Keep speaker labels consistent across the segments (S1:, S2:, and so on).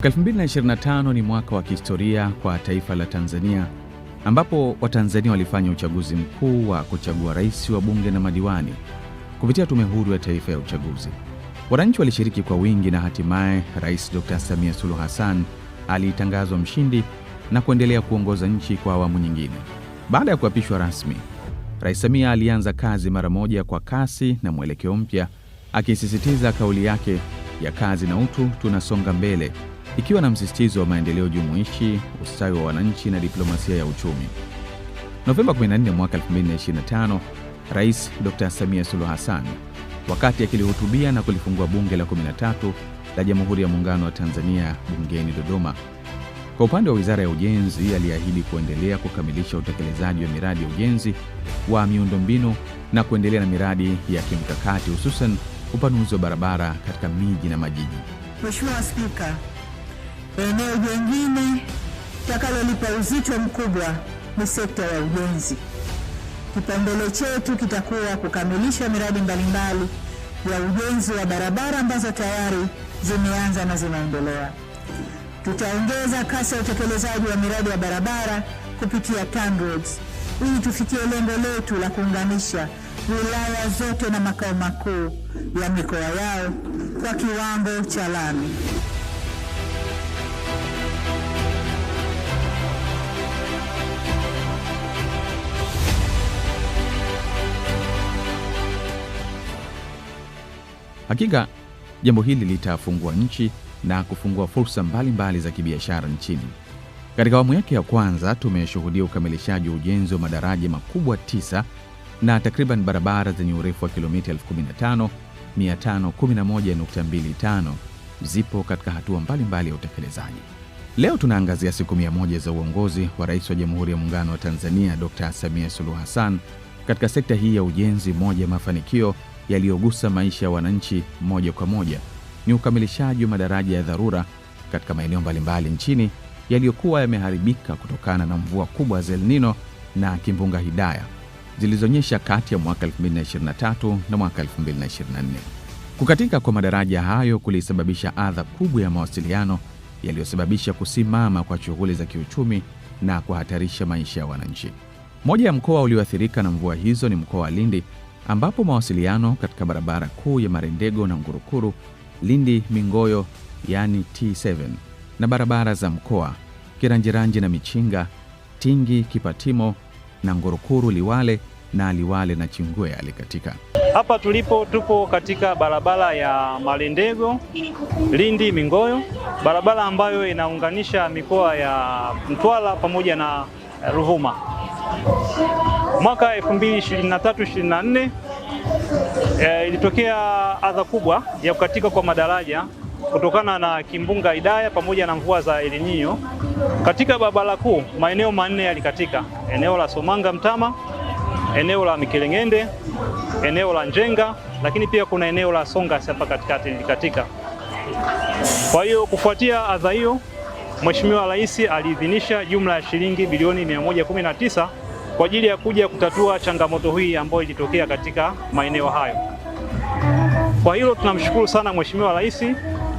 S1: 2025 ni mwaka wa kihistoria kwa taifa la Tanzania, ambapo Watanzania walifanya uchaguzi mkuu wa kuchagua rais, wa bunge na madiwani kupitia Tume Huru ya Taifa ya Uchaguzi. Wananchi walishiriki kwa wingi na hatimaye Rais Dr. Samia Suluhu Hassan alitangazwa mshindi na kuendelea kuongoza nchi kwa awamu nyingine. Baada ya kuapishwa rasmi, Rais Samia alianza kazi mara moja kwa kasi na mwelekeo mpya, akisisitiza kauli yake ya kazi na utu, tunasonga mbele, ikiwa na msisitizo wa maendeleo jumuishi, ustawi wa wananchi na diplomasia ya uchumi. Novemba 14 mwaka 2025, Rais Dr. Samia Suluhu Hassan, wakati akilihutubia na kulifungua bunge la 13 la Jamhuri ya Muungano wa Tanzania bungeni Dodoma, kwa upande wa Wizara ya Ujenzi, aliahidi kuendelea kukamilisha utekelezaji wa miradi ya ujenzi wa miundombinu na kuendelea na miradi ya kimkakati, hususan upanuzi wa barabara katika miji na majiji.
S2: Mheshimiwa Spika, eneo jingine takalolipa uzito mkubwa ni sekta ya ujenzi. Kipaumbele chetu kitakuwa kukamilisha miradi mbalimbali ya ujenzi wa barabara ambazo tayari zimeanza na zinaendelea. Tutaongeza kasi ya utekelezaji wa miradi ya barabara kupitia TANROADS ili tufikie lengo letu la kuunganisha wilaya zote na makao makuu ya mikoa yao kwa kiwango cha lami.
S1: Hakika jambo hili litafungua nchi na kufungua fursa mbalimbali za kibiashara nchini. Katika awamu yake ya kwanza, tumeshuhudia ukamilishaji wa ujenzi wa madaraja makubwa 9 na takriban barabara zenye urefu wa kilomita 15,511.25 zipo katika hatua mbalimbali ya utekelezaji. Leo tunaangazia siku 100 za uongozi wa Rais wa Jamhuri ya Muungano wa Tanzania Dr. Samia Suluhu Hassan katika sekta hii ya ujenzi. Moja ya mafanikio yaliyogusa maisha ya wananchi moja kwa moja ni ukamilishaji wa madaraja ya dharura katika maeneo mbalimbali nchini yaliyokuwa yameharibika kutokana na mvua kubwa za El Nino na kimbunga Hidaya zilizonyesha kati ya mwaka 2023 na mwaka 2024. Kukatika kwa madaraja hayo kulisababisha adha kubwa ya mawasiliano yaliyosababisha kusimama kwa shughuli za kiuchumi na kuhatarisha maisha ya wananchi. Moja ya mkoa ulioathirika na mvua hizo ni mkoa wa Lindi, ambapo mawasiliano katika barabara kuu ya Marendego na Ngurukuru, Lindi Mingoyo yani T7, na barabara za mkoa Kiranjiranje na Michinga, Tingi Kipatimo na Ngurukuru Liwale na Liwale na Chingwe alikatika.
S3: Hapa tupo katika barabara ya Marendego Lindi Mingoyo, barabara ambayo inaunganisha mikoa ya Mtwara pamoja na Ruvuma. Mwaka 2023-24 ilitokea adha kubwa ya kukatika kwa madaraja kutokana na kimbunga Hidaya pamoja na mvua za El Nino. Katika barabara kuu maeneo manne yalikatika: eneo la Somanga Mtama, eneo la Mikelengende, eneo la Njenga, lakini pia kuna eneo la Songa hapa katikati lilikatika. Kwa hiyo kufuatia adha hiyo, Mheshimiwa Rais aliidhinisha jumla ya shilingi bilioni 119 kwa ajili ya kuja kutatua changamoto hii ambayo ilitokea katika maeneo hayo. Kwa hilo tunamshukuru sana Mheshimiwa Rais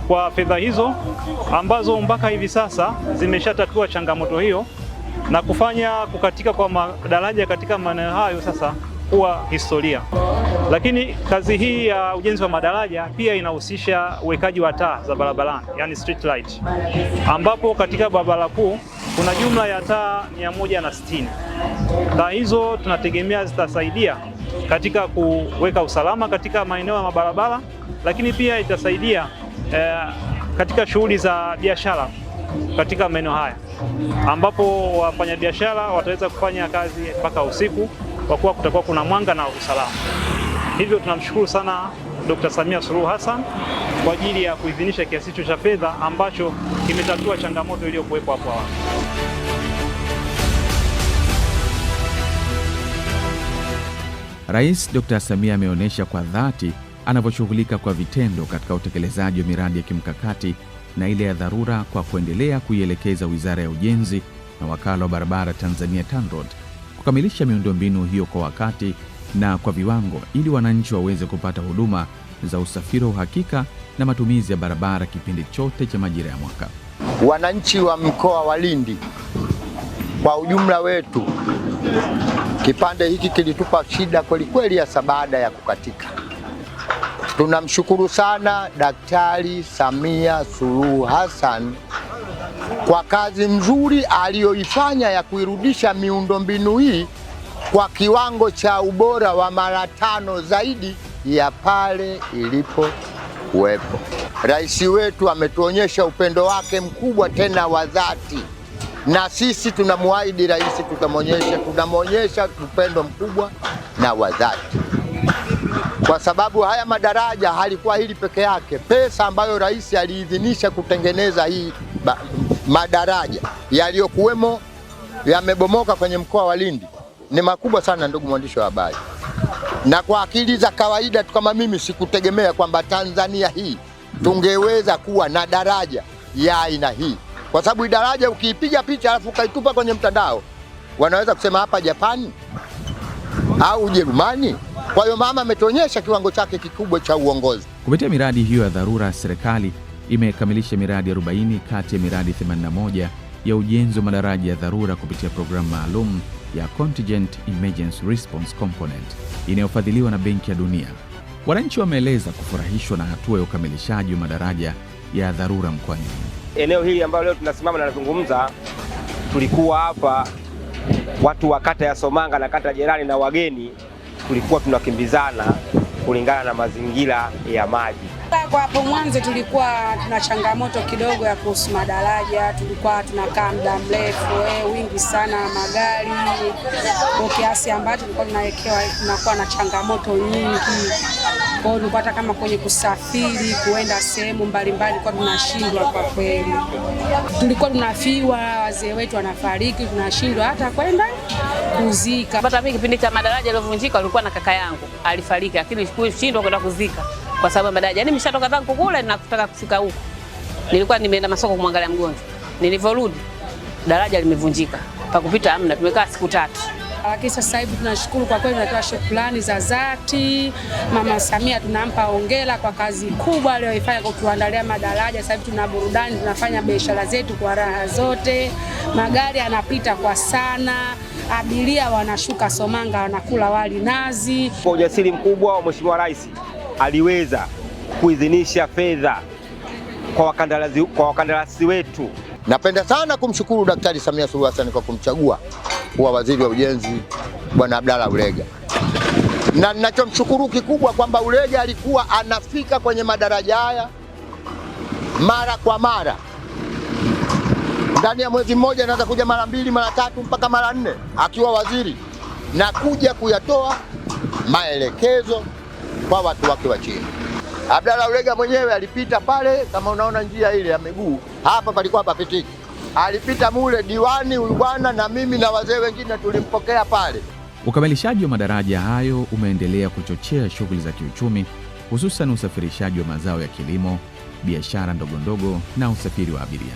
S3: kwa fedha hizo ambazo mpaka hivi sasa zimeshatatua changamoto hiyo na kufanya kukatika kwa madaraja katika maeneo hayo sasa kuwa historia. Lakini kazi hii ya ujenzi wa madaraja pia inahusisha uwekaji wa taa za barabarani, yani street light, ambapo katika barabara kuu kuna jumla ya taa 160. Taa hizo tunategemea zitasaidia katika kuweka usalama katika maeneo ya mabarabara, lakini pia itasaidia katika shughuli za biashara katika maeneo haya, ambapo wafanyabiashara wataweza kufanya kazi mpaka usiku kwa kuwa kutakuwa kuna mwanga na usalama. Hivyo tunamshukuru sana Dr. Samia Suluhu Hassan kwa ajili ya kuidhinisha kiasi hicho cha fedha ambacho kimetatua changamoto iliyokuwepo hapo awali.
S1: Rais Dr. Samia ameonyesha kwa dhati anavyoshughulika kwa vitendo katika utekelezaji wa miradi ya kimkakati na ile ya dharura, kwa kuendelea kuielekeza Wizara ya Ujenzi na Wakala wa Barabara Tanzania TANROADS kukamilisha miundombinu hiyo kwa wakati na kwa viwango, ili wananchi waweze kupata huduma za usafiri wa uhakika na matumizi ya barabara kipindi chote cha majira ya mwaka.
S4: Wananchi wa mkoa wa Lindi kwa ujumla wetu, kipande hiki kilitupa shida kweli kweli hasa baada ya kukatika. Tunamshukuru sana Daktari Samia Suluhu Hassan kwa kazi nzuri aliyoifanya ya kuirudisha miundombinu hii kwa kiwango cha ubora wa mara 5 zaidi ya pale ilipokuwepo. Rais wetu ametuonyesha upendo wake mkubwa tena wa dhati, na sisi tunamwahidi rais tunamwonyesha upendo mkubwa na wa dhati, kwa sababu haya madaraja halikuwa hili peke yake. Pesa ambayo rais aliidhinisha kutengeneza hii madaraja yaliyokuwemo yamebomoka kwenye mkoa wa Lindi ni makubwa sana, ndugu mwandishi wa habari. Na kwa akili za kawaida tu kama mimi sikutegemea kwamba Tanzania hii tungeweza kuwa na daraja ya aina hii, kwa sababu daraja ukiipiga picha alafu ukaitupa kwenye mtandao wanaweza kusema hapa Japani au Ujerumani. Kwa hiyo mama ametuonyesha kiwango chake kikubwa cha uongozi.
S1: Kupitia miradi hiyo ya dharura, serikali imekamilisha miradi 40 kati ya miradi 81 ya ujenzi wa madaraja ya dharura kupitia programu maalum ya Contingent Emergency Response Component inayofadhiliwa na Benki ya Dunia. Wananchi wameeleza kufurahishwa na hatua ya ukamilishaji wa madaraja ya dharura mkoani.
S5: Eneo hili ambalo leo tunasimama na nazungumza, tulikuwa hapa watu wa kata ya Somanga na kata jirani na wageni, tulikuwa tunakimbizana kulingana na mazingira ya maji.
S6: Kwa hapo mwanzo tulikuwa tuna changamoto kidogo ya kuhusu madaraja, tulikuwa tunakaa muda mrefu, wingi sana magari, kwa kiasi ambacho tulikuwa tunakuwa na changamoto nyingi. Kwa hiyo tulikuwa hata kama kwenye kusafiri kuenda sehemu mbalimbali kwa tunashindwa kwa kweli. Tulikuwa tunafiwa, wazee wetu wanafariki, tunashindwa hata kwenda kuzika.
S7: Hata mimi kipindi cha madaraja yaliyovunjika walikuwa na kaka yangu alifariki, lakini sikushindwa kwenda kuzika kwa sababu madaraja. Yaani nimeshatoka zangu kule na kutaka kufika huko. Nilikuwa nimeenda masoko kumwangalia mgonjwa. Nilivyorudi daraja limevunjika. Pa kupita hamna, tumekaa siku 3.
S6: Lakini sasa hivi tunashukuru kwa kweli, tunatoa shukrani za dhati. Mama Samia tunampa hongera kwa kazi kubwa aliyoifanya kwa kutuandalia madaraja. Sasa hivi tuna burudani, tunafanya biashara zetu kwa raha zote. Magari yanapita kwa sana. Abiria wanashuka Somanga wanakula wali nazi.
S5: Kwa ujasiri mkubwa wa Mheshimiwa Rais aliweza kuidhinisha fedha kwa wakandarasi wetu.
S4: Napenda sana kumshukuru Daktari Samia Suluhu Hassan kwa kumchagua kuwa waziri wa ujenzi Bwana Abdalla Ulega. Na ninachomshukuru kikubwa kwamba Ulega alikuwa anafika kwenye madaraja haya mara kwa mara. Ndani ya mwezi mmoja anaweza kuja mara 2, mara 3 mpaka mara 4 akiwa waziri, na kuja kuyatoa maelekezo kwa watu wake wa chini. Abdalla Ulega mwenyewe alipita pale, kama unaona njia ile ya miguu hapa palikuwa papitiki. Alipita mule diwani huyu bwana na mimi na wazee wengine tulimpokea pale.
S1: Ukamilishaji wa madaraja hayo umeendelea kuchochea shughuli za kiuchumi, hususan usafirishaji wa mazao ya kilimo, biashara ndogo ndogo na usafiri wa abiria.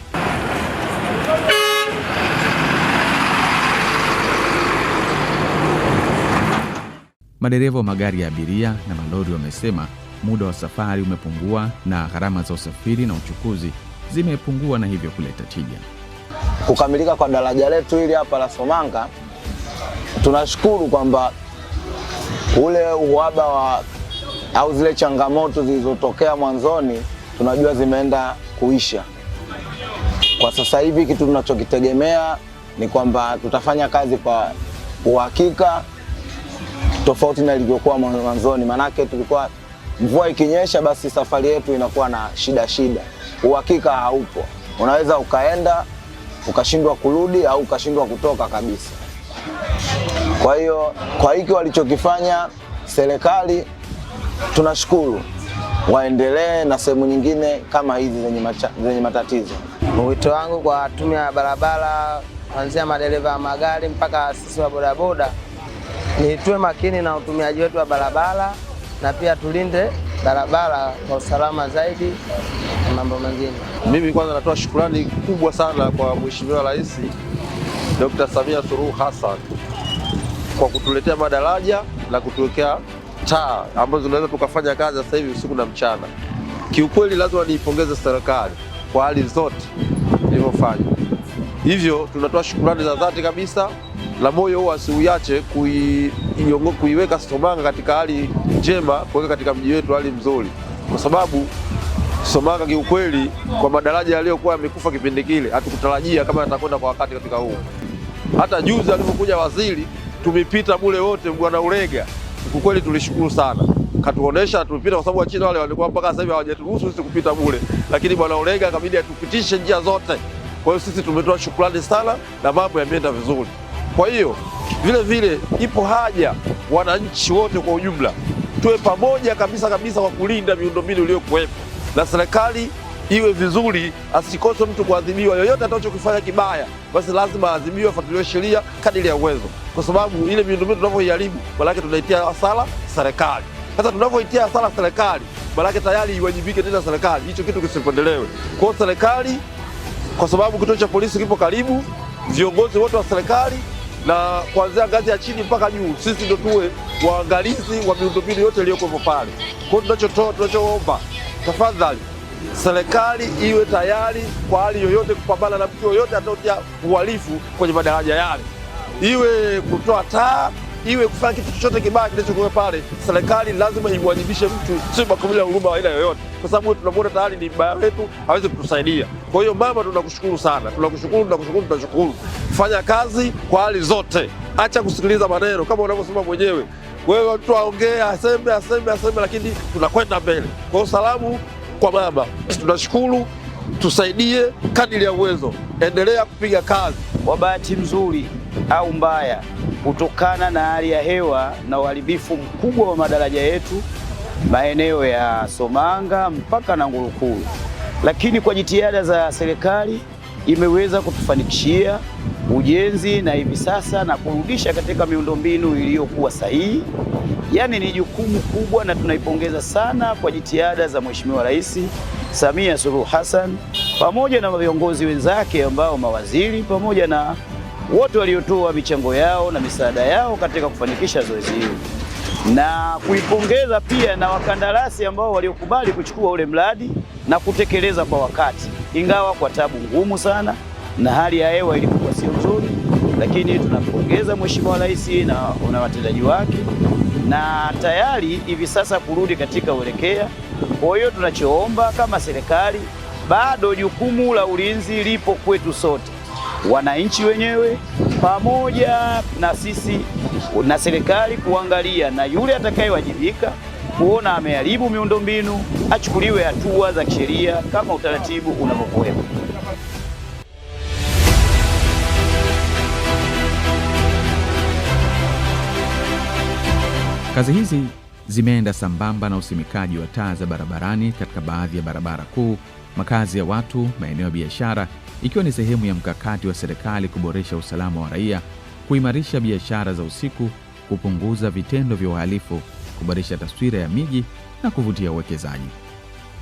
S1: Madereva wa magari ya abiria na malori wamesema muda wa safari umepungua na gharama za usafiri na uchukuzi zimepungua na hivyo kuleta tija.
S8: Kukamilika kwa daraja letu hili hapa la Somanga, tunashukuru kwamba ule uhaba au zile changamoto zilizotokea mwanzoni tunajua zimeenda kuisha. Kwa sasa hivi kitu tunachokitegemea ni kwamba tutafanya kazi kwa uhakika tofauti na ilivyokuwa mwanzoni. Manake tulikuwa mvua ikinyesha basi safari yetu inakuwa na shida. Uhakika haupo. Unaweza ukaenda ukashindwa kurudi au ukashindwa kutoka kabisa. Kwa hiyo kwa hiki walichokifanya serikali tunashukuru, waendelee na sehemu nyingine kama hizi zenye matatizo.
S9: Wito wangu kwa tume ya barabara, kuanzia madereva wa magari mpaka sisi wa bodaboda, ni tuwe makini na utumiaji wetu wa barabara na pia tulinde barabara kwa usalama zaidi na mambo mengine.
S10: Mimi kwanza natoa shukrani kubwa sana kwa Mheshimiwa Rais Dr. Samia Suluhu Hassan kwa kutuletea madaraja na kutuwekea taa ambazo tunaweza tukafanya kazi sasa hivi usiku na mchana. Kiukweli lazima niipongeze serikali kwa hali zote kufanya. Hivyo tunatoa shukrani za dhati kabisa, na moyo huo asiuache kuiweka Somanga katika hali njema, kuweka katika mji wetu hali mzuri, kwa sababu Somanga kiukweli, kwa madaraja yaliyokuwa yamekufa kipindi kile, hatukutarajia kama yatakwenda kwa wakati katika huu. Hata juzi alipokuja waziri, tumepita mule wote, Bwana Ulega, kwa kweli tulishukuru sana. Katuonesha tumepita, kwa sababu Wachina wale walikuwa mpaka sasa hivi hawajaturuhusu sisi kupita mule, lakini Bwana Ulega akabidi atupitishe njia zote. Kwa hiyo sisi tumetoa shukrani sana na mambo yameenda vizuri. Kwa hiyo vile vile ipo haja wananchi wote kwa ujumla tuwe pamoja kabisa kwa kulinda miundombinu iliyokuwepo, na serikali iwe vizuri, asikose mtu kuadhibiwa. Yoyote atakachokifanya kibaya, basi lazima aadhibiwe, afuatiliwe sheria kadiri ya uwezo, kwa sababu ile miundombinu tunavyoiharibu, maana tunaitia hasara serikali. Sasa tunavyoitia hasara serikali, maana tayari iwajibike tena serikali, hicho kitu kisipendelewe. Kwa hiyo serikali, kwa sababu kituo cha polisi kipo karibu, viongozi wote wa serikali na kuanzia ngazi ya chini mpaka juu, sisi ndio tuwe waangalizi wa miundombinu yote iliyokuwepo pale. Kwa hiyo tunachoomba, tafadhali serikali iwe tayari kwa hali yoyote kupambana na mtu yoyote ataotia uhalifu kwenye madaraja yale, iwe kutoa taa, iwe kufanya kitu chochote kibaya kinachokuwa pale. Serikali lazima imwajibishe mtu, sio bila huruma aina yoyote, kwa sababu tunamwona tayari ni mbaya wetu, hawezi kutusaidia. Kwa hiyo mama, tunakushukuru sana, tunashukuru. Fanya kazi kwa hali zote, acha kusikiliza maneno kama unavyosema mwenyewe wewe, mtu aongee aseme, lakini tunakwenda mbele. Kwa hiyo salamu kwa mama, tunashukuru, tusaidie kadiri ya uwezo, endelea kupiga kazi.
S11: Kwa bahati nzuri au mbaya, kutokana na hali ya hewa na uharibifu mkubwa wa madaraja yetu maeneo ya Somanga mpaka na Ngurukuru, lakini kwa jitihada za serikali imeweza kutufanikishia ujenzi na hivi sasa na kurudisha katika miundombinu iliyokuwa sahihi. Yaani ni jukumu kubwa, na tunaipongeza sana kwa jitihada za Mheshimiwa Rais Samia Suluhu Hassan pamoja na viongozi wenzake ambao mawaziri pamoja na wote waliotoa michango yao na misaada yao katika kufanikisha zoezi hili, na kuipongeza pia na wakandarasi ambao waliokubali kuchukua ule mradi na kutekeleza kwa wakati, ingawa kwa tabu ngumu sana na hali ya hewa ilikuwa sio nzuri, lakini tunampongeza Mheshimiwa Rais na watendaji wake, na tayari hivi sasa kurudi katika uelekea. Kwa hiyo tunachoomba kama serikali, bado jukumu la ulinzi lipo kwetu sote, wananchi wenyewe pamoja na sisi na serikali, kuangalia na yule atakayewajibika kuona ameharibu miundombinu achukuliwe hatua za kisheria kama utaratibu unavyokuwepo.
S1: Kazi hizi zimeenda sambamba na usimikaji wa taa za barabarani katika baadhi ya barabara kuu, makazi ya watu, maeneo ya biashara, ikiwa ni sehemu ya mkakati wa serikali kuboresha usalama wa raia, kuimarisha biashara za usiku, kupunguza vitendo vya uhalifu, kuboresha taswira ya miji na kuvutia uwekezaji.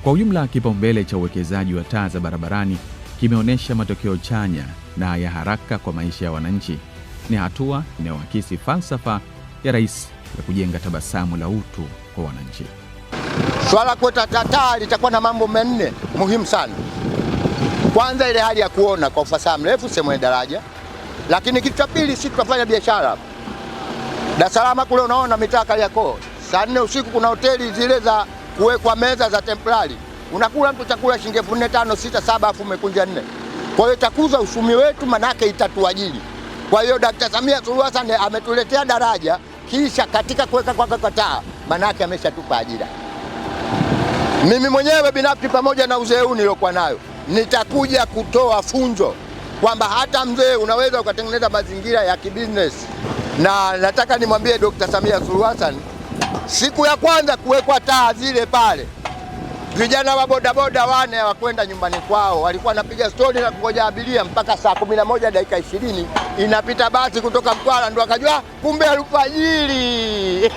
S1: Kwa ujumla, kipaumbele cha uwekezaji wa taa za barabarani kimeonyesha matokeo chanya na ya haraka kwa maisha ya wananchi. Ni hatua inayoakisi falsafa ya Rais ya kujenga tabasamu la utu kwa wananchi.
S4: Swala kuweka taa litakuwa na mambo manne muhimu sana. Kwanza, ile hali ya kuona kwa ufasaha mrefu sehemu ya daraja. Lakini kitu cha pili, sisi tunafanya biashara Dar es Salaam kule, unaona mitaa Kariakoo, saa 4 usiku kuna hoteli zile za kuwekwa meza za temporary, unakula mtu chakula shilingi 4,000, 5,000, 6,000, 7,000 afu umekunja 4. Kwa hiyo itakuza uchumi wetu, manake itatuajiri. Kwa hiyo Dkt. Samia Suluhu Hassan ametuletea daraja, kisha katika kuweka kwa taa, manake ameshatupa ajira. Mimi mwenyewe binafsi pamoja na uzee huu niliokuwa nayo, nitakuja kutoa funzo kwamba hata mzee unaweza ukatengeneza mazingira ya kibusiness. Na nataka nimwambie Dkt. Samia Suluhu Hassan, siku ya kwanza kuwekwa taa zile pale, vijana wa bodaboda wane hawakwenda nyumbani kwao, walikuwa wanapiga stori na kungoja abiria mpaka saa 11 dakika 20 inapita basi kutoka Mtwara, ndio akajua kumbe alfajiri.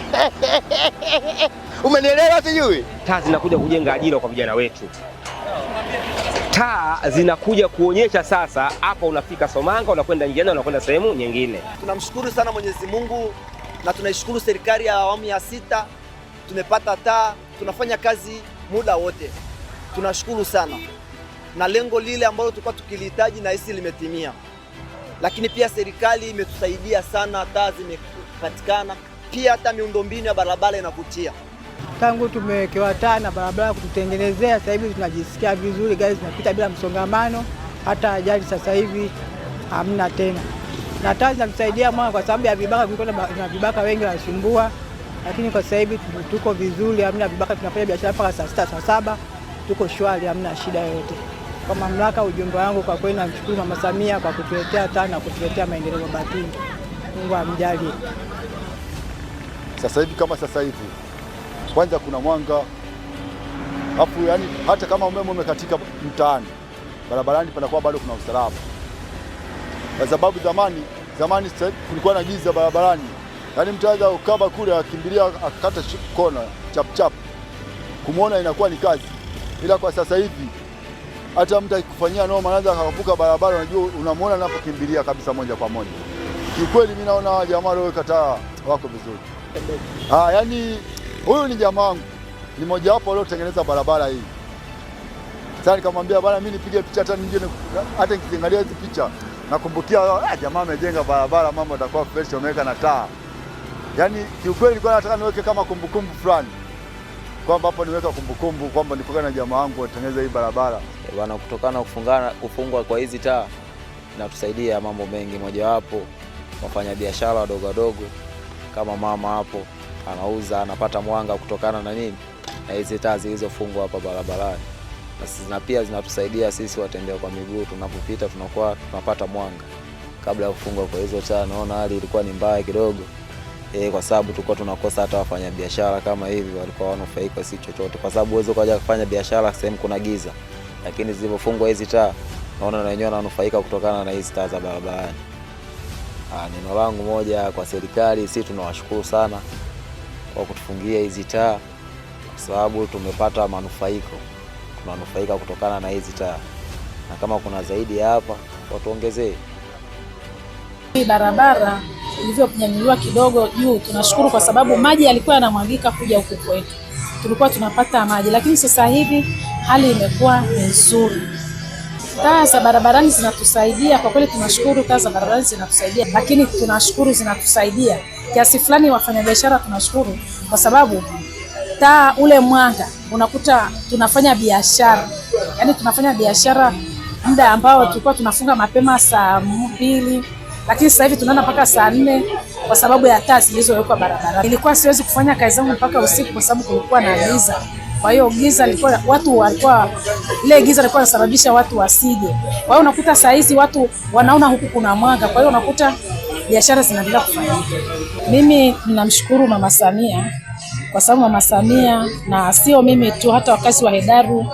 S4: Umenielewa sijui?
S5: Taa zinakuja kujenga ajira kwa vijana wetu. Taa zinakuja kuonyesha sasa hapa unafika Somanga, unakwenda njiani, unakwenda sehemu nyingine.
S12: Tunamshukuru sana Mwenyezi Mungu na tunaishukuru serikali ya awamu ya 6, tumepata taa, tunafanya kazi muda wote. Tunashukuru sana. na lengo lile ambalo tulikuwa tukilihitaji na hisi limetimia. Lakini pia serikali imetusaidia sana, taa zimepatikana, pia hata miundombinu ya barabara inavutia.
S13: Tangu tumewekewa taa na barabara kututengenezea, sasa hivi tunajisikia vizuri, gari zinapita bila msongamano, hata ajali sasa hivi hamna tena. Na taa zinatusaidia mwana kwa sababu ya vibaka, kulikuwa na vibaka wengi wanasumbua, lakini kwa sasa hivi tuko vizuri, hamna vibaka, tunafanya biashara mpaka saa 6 saa 7, tuko shwari, hamna shida yoyote. Kwa mamlaka, ujumbe wangu kwa kweli namshukuru Mama Samia kwa kutuletea taa na kutuletea maendeleo Mabatini. Mungu amjalie.
S14: Sasa hivi kama sasa hivi kwanza kuna mwanga, hapo yani hata kama umeme umekatika mtaani, barabarani panakuwa bado kuna usalama. Kwa sababu zamani kulikuwa na giza barabarani. Yaani mtaanza ukaba kule akimbilia akakata kona chap chap. Kumuona inakuwa ni kazi. Ila kwa sasa hivi hata mtu akikufanyia noma anaanza akavuka barabara, unajua unamuona anapokimbilia kabisa moja kwa moja. Kiukweli mimi naona jamaa wao kataa wako vizuri. Yani huyu ni jamaa wangu. Ni mmoja wapo waliotengeneza barabara hii. Sasa nikamwambia bwana, mimi nipige picha hata nyingine, hata nikiangalia hizi picha nakumbukia jamaa amejenga barabara, mambo yatakuwa fresh, wameweka na taa. Yaani kiukweli nilikuwa nataka niweke kama kumbukumbu fulani, kwamba hapo niweka kumbukumbu kwamba nilikuwa na jamaa wangu watengeneza hii barabara.
S15: Bwana, kutokana kufungwa kwa hizi taa inatusaidia mambo mengi, mojawapo wafanya biashara wadogo kama mama hapo anauza, anapata mwanga kutokana na nini, na hizi taa zilizofungwa hapa barabarani. Na pia zinatusaidia sisi watembea kwa miguu, tunapopita tunapata mwanga. Kabla ya kufungwa kwa hizo taa, naona hali ilikuwa ni mbaya kidogo, kwa sababu tulikuwa tunakosa hata wafanya biashara kama hivi, walikuwa wanufaika si chochote, kwa sababu uwezo kuja kufanya biashara sehemu kuna giza. Lakini zilipofungwa hizi taa, naona na wenyewe wananufaika kutokana na hizi taa za barabarani. Neno langu moja kwa serikali, sisi tunawashukuru sana kwa kutufungia hizi taa, kwa sababu tumepata manufaiko, tunanufaika kutokana na hizi taa, na kama kuna zaidi hapa watuongezee.
S16: Hii barabara ilivyonyanyuliwa kidogo juu, tunashukuru kwa sababu maji yalikuwa yanamwagika kuja huku kwetu, tulikuwa tunapata maji, lakini sasa hivi hali imekuwa nzuri. Taa za barabarani zinatusaidia kwa kweli, tunashukuru taa za barabarani zinatusaidia, lakini tunashukuru zinatusaidia kiasi fulani. Wafanyabiashara tunashukuru kwa sababu taa, ule mwanga unakuta tunafanya biashara, yani tunafanya biashara muda ambao tulikuwa tunafunga mapema saa 2, lakini sasa hivi tunaenda mpaka saa 4 kwa sababu ya taa zilizowekwa barabarani. Ilikuwa siwezi kufanya kazi zangu mpaka usiku kwa sababu kulikuwa na giza. Kwa hiyo giza lilikuwa, watu walikuwa, ile giza lilikuwa linasababisha watu wasije. Kwa hiyo unakuta saa hizi watu wanaona huku kuna mwanga, kwa hiyo unakuta biashara zinaendelea kufanyika. Mimi ninamshukuru Mama Samia kwa sababu Mama Samia, na sio mimi tu, hata wakazi wa Hedaru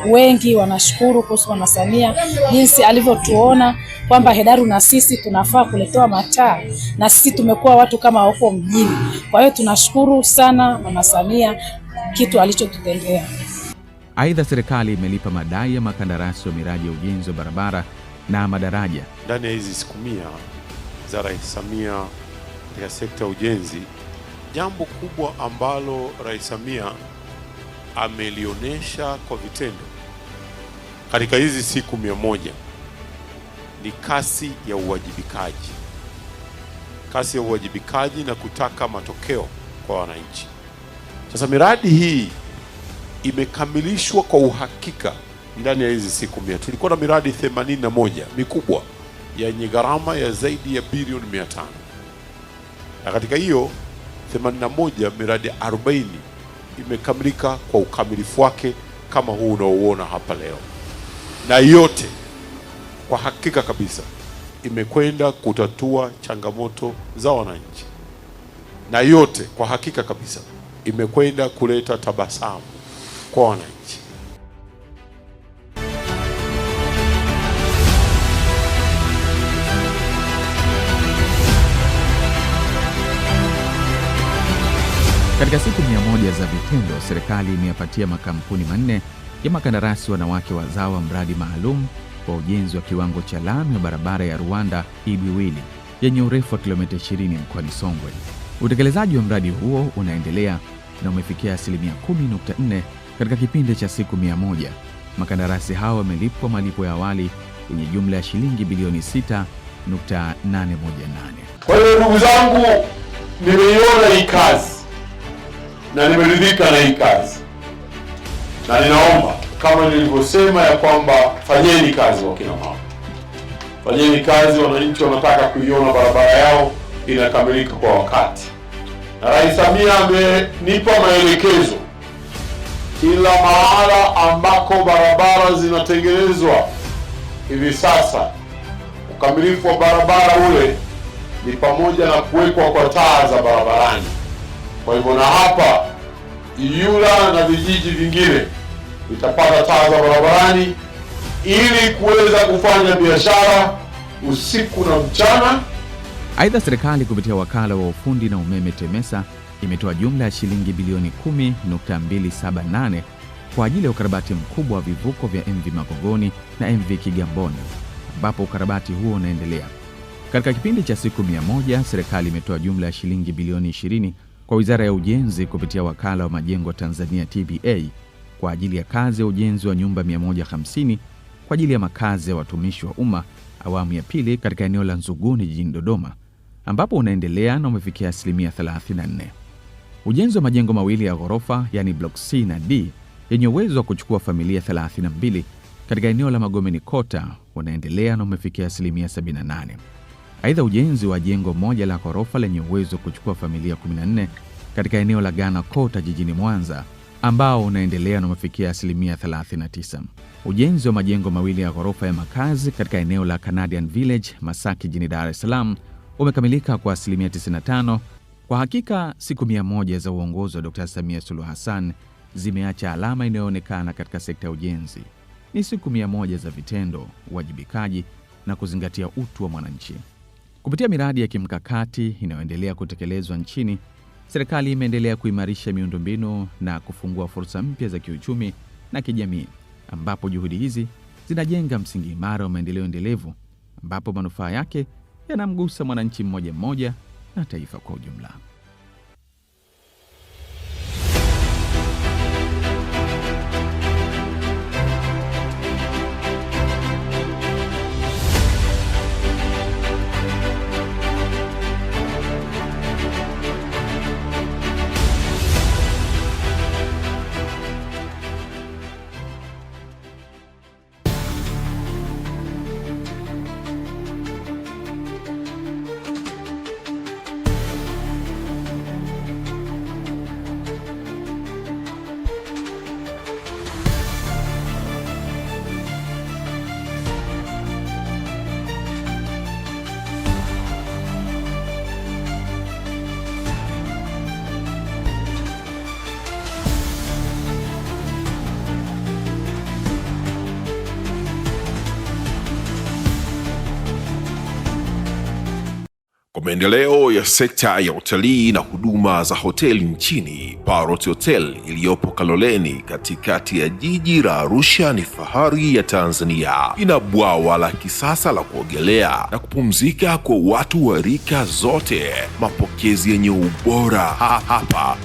S16: wengi wanashukuru kuhusu Mama Samia jinsi alivyotuona kwamba Hedaru na sisi tunafaa kuletewa mataa, na sisi tumekuwa watu kama wapo mjini. Kwa hiyo tunashukuru sana Mama Samia kitu alichotutendea.
S1: Aidha, serikali imelipa madai ya makandarasi wa miradi ya ujenzi wa barabara na madaraja.
S17: Ndani ya hizi siku 100 za Rais Samia katika sekta ya ujenzi, jambo kubwa ambalo Rais Samia amelionyesha kwa vitendo katika hizi siku 100 ni kasi ya uwajibikaji. Kasi ya uwajibikaji na kutaka matokeo kwa wananchi. Sasa miradi hii imekamilishwa kwa uhakika ndani ya hizi siku 100. Tulikuwa na miradi 81 mikubwa yenye gharama ya zaidi ya bilioni 500. Na katika hiyo 81, miradi 40 imekamilika kwa ukamilifu wake kama huu unaoona hapa leo. Na yote kwa hakika kabisa imekwenda kutatua changamoto za wananchi. Na yote kwa hakika kabisa imekwenda kuleta tabasamu kwa wananchi.
S1: Katika siku 100 za vitendo, serikali imeyapatia makampuni 4 ya makandarasi wanawake wazawa mradi maalum kwa ujenzi wa kiwango cha lami wa barabara ya Rwanda Ibiwili yenye urefu wa kilomita 20 mkoani Songwe. Utekelezaji wa mradi huo unaendelea na umefikia 10.4% katika kipindi cha siku 100, makandarasi hao wamelipwa malipo ya awali yenye jumla ya shilingi bilioni 6.818.
S17: Kwa hiyo ndugu zangu, nimeiona hii kazi na nimeridhika na hii kazi, na ninaomba kama nilivyosema ya kwamba fanyeni kazi wakina mama, fanyeni kazi. Wananchi wanataka kuiona barabara yao inakamilika kwa wakati, na Rais Samia amenipa maelekezo kila mahala ambako barabara zinatengenezwa hivi sasa, ukamilifu wa barabara ule ni pamoja na kuwekwa kwa taa za barabarani. Kwa hivyo na hapa Iyula na vijiji vingine vitapata taa za barabarani ili kuweza kufanya biashara usiku na mchana.
S1: Aidha, serikali kupitia wakala wa ufundi na umeme TEMESA imetoa jumla ya shilingi bilioni 10.278 kwa ajili ya ukarabati mkubwa wa vivuko vya MV Makongoni na MV Kigamboni, ambapo ukarabati huo unaendelea. Katika kipindi cha siku 100, serikali imetoa jumla ya shilingi bilioni 20 kwa Wizara ya Ujenzi kupitia wakala wa majengo Tanzania TBA kwa ajili ya kazi ya ujenzi wa nyumba 150 kwa ajili ya makazi ya watumishi wa umma awamu ya pili katika eneo la Nzuguni jijini Dodoma, ambapo unaendelea na umefikia asilimia 34. Ujenzi wa majengo mawili ya ghorofa yani block C na D yenye uwezo wa kuchukua familia 32 katika eneo la Magomeni Kota unaendelea na umefikia asilimia 78. Aidha, ujenzi wa jengo moja la ghorofa lenye uwezo wa kuchukua familia 14 katika eneo la Ghana Kota jijini Mwanza ambao unaendelea na umefikia asilimia 39. Ujenzi wa majengo mawili ya ghorofa ya makazi katika eneo la Canadian Village Masaki jijini Dar es Salaam umekamilika kwa asilimia 95. Kwa hakika siku 100 za uongozi wa Dr. Samia Suluhu Hassan zimeacha alama inayoonekana katika sekta ya ujenzi. Ni siku 100 za vitendo, uwajibikaji na kuzingatia utu wa mwananchi. Kupitia miradi ya kimkakati inayoendelea kutekelezwa nchini, serikali imeendelea kuimarisha miundombinu na kufungua fursa mpya za kiuchumi na kijamii, ambapo juhudi hizi zinajenga msingi imara wa maendeleo endelevu, ambapo manufaa yake yanamgusa mwananchi mmoja mmoja na taifa kwa ujumla.
S18: Kwa maendeleo ya sekta ya utalii na huduma za hoteli nchini, Parrot Hotel iliyopo Kaloleni katikati ya jiji la Arusha ni fahari ya Tanzania. Ina bwawa la kisasa la kuogelea na kupumzika kwa watu wa rika zote, mapokezi yenye ubora. Hapa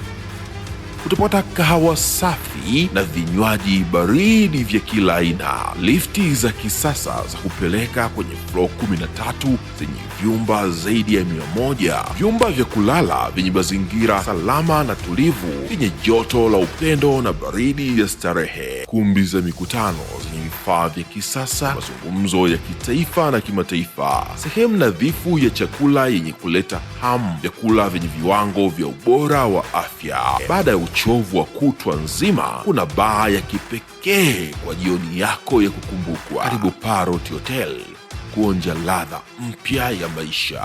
S18: utapata kahawa safi na vinywaji baridi vya kila aina, lifti za kisasa za kupeleka kwenye floor 13 zenye vyumba zaidi ya 100, vyumba vya kulala vyenye mazingira salama na tulivu, vyenye joto la upendo na baridi ya starehe, kumbi za mikutano zenye vifaa vya kisasa, mazungumzo ya kitaifa na kimataifa, sehemu nadhifu ya chakula yenye kuleta hamu, vyakula vyenye viwango vya ubora wa afya. Baada ya uchovu wa kutwa nzima, kuna baa ya kipekee kwa jioni yako ya kukumbukwa. Karibu Parrot Hotel kuonja ladha mpya ya maisha.